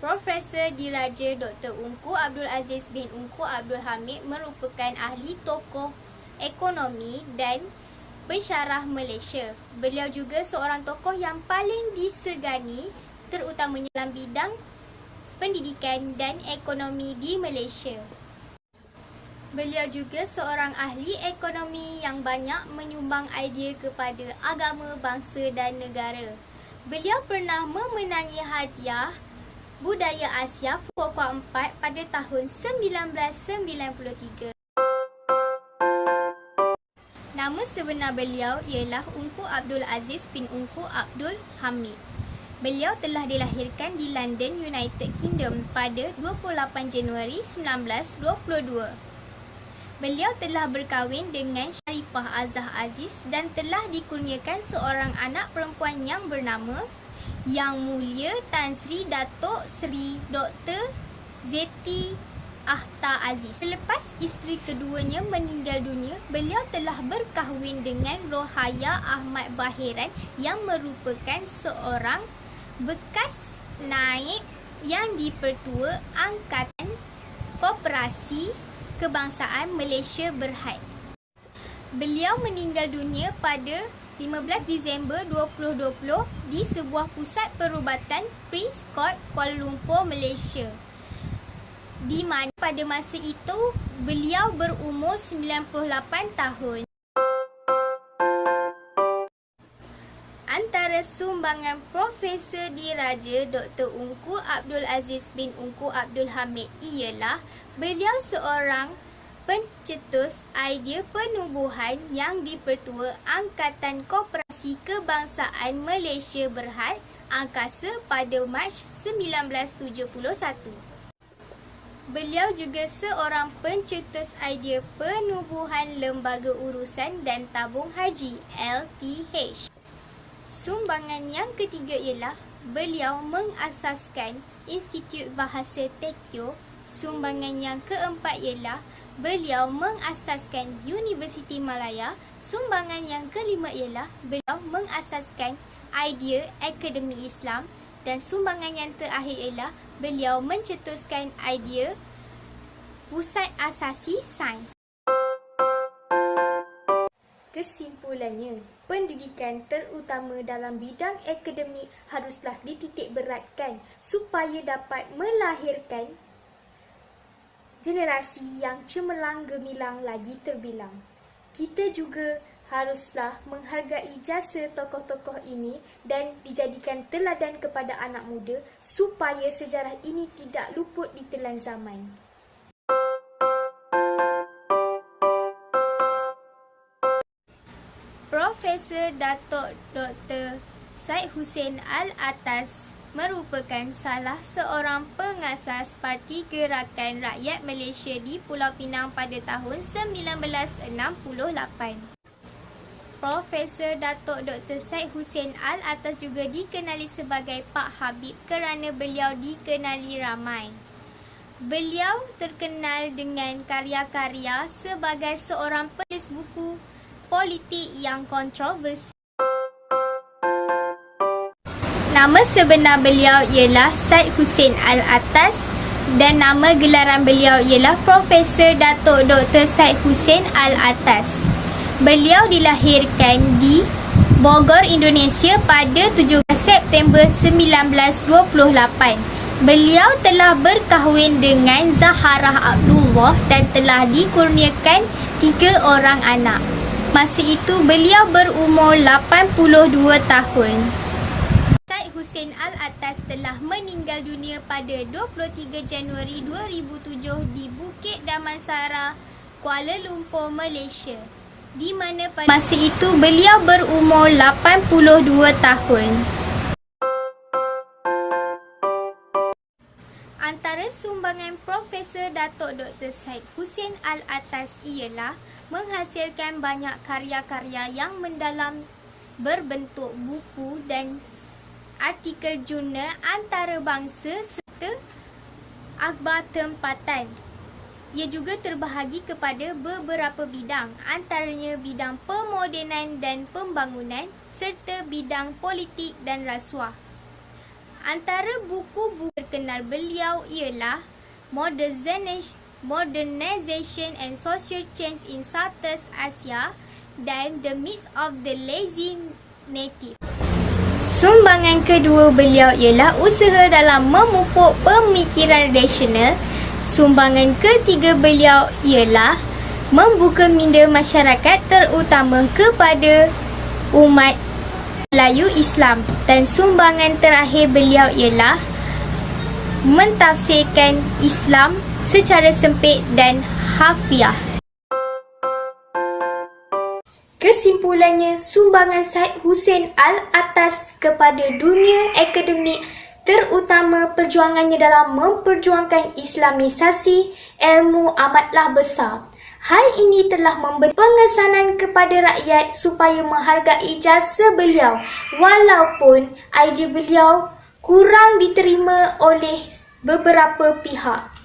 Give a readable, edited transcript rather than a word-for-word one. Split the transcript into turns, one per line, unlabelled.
Profesor Diraja Dr. Ungku Abdul Aziz bin Ungku Abdul Hamid merupakan ahli tokoh ekonomi dan pensyarah Malaysia. Beliau juga seorang tokoh yang paling disegani terutamanya dalam bidang pendidikan dan ekonomi di Malaysia. Beliau juga seorang ahli ekonomi yang banyak menyumbang idea kepada agama, bangsa dan negara. Beliau pernah memenangi hadiah Budaya Asia Fukuoka 4 pada tahun 1993. Nama sebenar beliau ialah Ungku Abdul Aziz bin Ungku Abdul Hamid. Beliau telah dilahirkan di London, United Kingdom pada 28 Januari 1922. Beliau telah berkahwin dengan Sharifah Azah Aziz dan telah dikurniakan seorang anak perempuan yang bernama Yang Mulia Tan Sri Datuk Sri Dr. Zeti Akhtar Aziz. Selepas isteri keduanya meninggal dunia, beliau telah berkahwin dengan Rohaya Ahmad Bahiran yang merupakan seorang bekas naib yang di-Pertua Angkatan Koperasi Kebangsaan Malaysia Berhad. Beliau meninggal dunia pada 15 Disember 2020 di sebuah pusat perubatan Prince Court, Kuala Lumpur, Malaysia. Di mana pada masa itu beliau berumur 98 tahun. Antara sumbangan Profesor Diraja Dr. Ungku Abdul Aziz bin Ungku Abdul Hamid ialah beliau seorang pencetus idea penubuhan yang di-Pertua Angkatan Koperasi Kebangsaan Malaysia Berhad Angkasa pada Mac 1971. Beliau juga seorang pencetus idea penubuhan Lembaga Urusan dan Tabung Haji LTH. Sumbangan yang ketiga ialah beliau mengasaskan Institut Bahasa Tekyo. Sumbangan yang keempat ialah beliau mengasaskan Universiti Malaya. Sumbangan yang kelima ialah beliau mengasaskan idea Akademi Islam. Dan sumbangan yang terakhir ialah beliau mencetuskan idea Pusat Asasi Sains. Kesimpulannya, pendidikan terutama dalam bidang akademik haruslah dititik beratkan supaya dapat melahirkan generasi yang cemerlang gemilang lagi terbilang. Kita juga haruslah menghargai jasa tokoh-tokoh ini dan dijadikan teladan kepada anak muda supaya sejarah ini tidak luput ditelan zaman. Profesor Datuk Dr. Syed Hussein Alatas merupakan salah seorang pengasas Parti Gerakan Rakyat Malaysia di Pulau Pinang pada tahun 1968. Profesor Datuk Dr. Syed Hussein Alatas juga dikenali sebagai Pak Habib kerana beliau dikenali ramai. Beliau terkenal dengan karya-karya sebagai seorang penulis buku politik yang kontroversi. Nama sebenar beliau ialah Syed Hussein Alatas dan nama gelaran beliau ialah Profesor Datuk Dr. Syed Hussein Alatas. Beliau dilahirkan di Bogor, Indonesia pada 17 September 1928. Beliau telah berkahwin dengan Zaharah Abdullah dan telah dikurniakan 3 orang anak. Masa itu beliau berumur 82 tahun. Hussein Alatas telah meninggal dunia pada 23 Januari 2007 di Bukit Damansara, Kuala Lumpur, Malaysia, di mana pada masa itu beliau berumur 82 tahun. Antara sumbangan Profesor Datuk Dr. Syed Hussein Alatas ialah menghasilkan banyak karya-karya yang mendalam berbentuk buku dan artikel jurnal antarabangsa serta akhbar tempatan. Ia juga terbahagi kepada beberapa bidang, antaranya bidang pemodenan dan pembangunan serta bidang politik dan rasuah. Antara buku-buku terkenal beliau ialah Modernization and Social Change in Southeast Asia dan The Myth of the Lazy Native. Sumbangan kedua beliau ialah usaha dalam memupuk pemikiran rasional. Sumbangan ketiga beliau ialah membuka minda masyarakat terutama kepada umat Melayu Islam. Dan sumbangan terakhir beliau ialah mentafsirkan Islam secara sempit dan harfiah. Kesimpulannya, sumbangan Syed Hussein Alatas kepada dunia akademik terutama perjuangannya dalam memperjuangkan Islamisasi ilmu amatlah besar. Hal ini telah memberi pengesanan kepada rakyat supaya menghargai jasa beliau walaupun idea beliau kurang diterima oleh beberapa pihak.